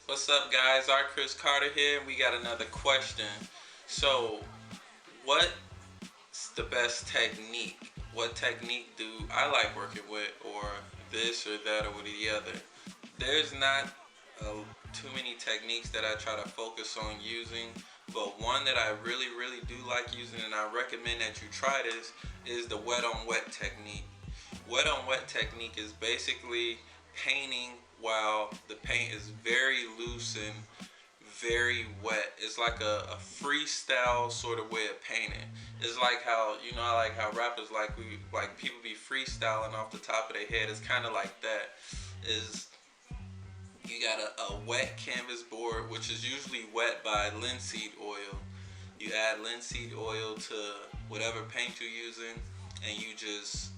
What's up, guys? Chris Carter here. We got another question. So, what's the best technique? What technique do I like working with, or this or that or the other? There's not too many techniques that I try to focus on using, but one that I really do like using, and I recommend that you try this, is the wet on wet technique. Wet on wet technique is basically painting while the paint is very loose and very wet. It's like a freestyle sort of way of painting. It's like how I like how rappers like people be freestyling off the top of their head. It's kind of like that. Is you got a wet canvas board, which is usually wet by linseed oil. You add linseed oil to whatever paint you're using, and you just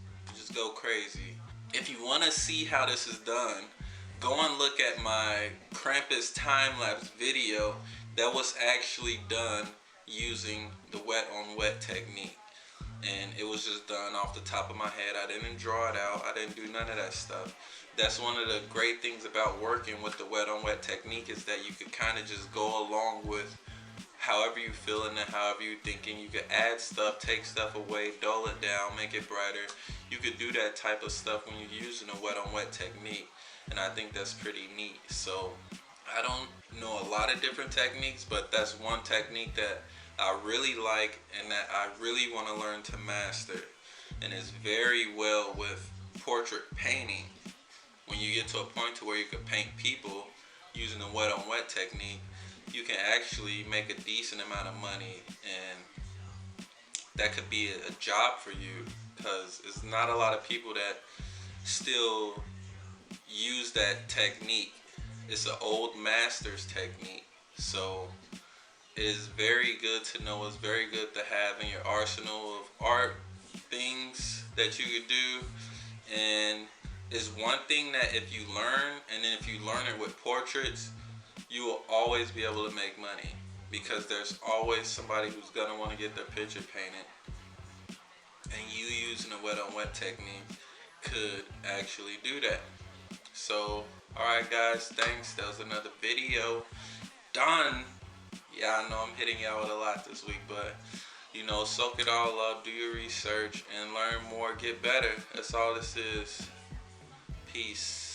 go crazy. If you want to see how this is done, go and look at my Krampus time-lapse video that was actually done using the wet on wet technique. And it was just done off the top of my head. I didn't draw it out. I didn't do none of that stuff. That's one of the great things about working with the wet on wet technique, is that you could kind of just go along with however you feeling and however you thinking. You could add stuff, take stuff away, dull it down, make it brighter. You could do that type of stuff when you're using a wet on wet technique, and I think that's pretty neat. So I don't know a lot of different techniques, but that's one technique that I really like and that I really want to learn to master. And it's very well with portrait painting. When you get to a point to where you can paint people using the wet on wet technique, you can actually make a decent amount of money, and that could be a job for you, because it's not a lot of people that still use that technique. It's an old master's technique, so it is very good to know. It's very good to have in your arsenal of art things that you could do. And it's one thing that if you learn, and then if you learn it with portraits, you will always be able to make money, because there's always somebody who's gonna want to get their picture painted, and you using a wet on wet technique could actually do that. So, alright guys, thanks. That was another video done. Yeah, I know I'm hitting y'all with a lot this week, but soak it all up, do your research, and learn more, get better. That's all this is. Peace.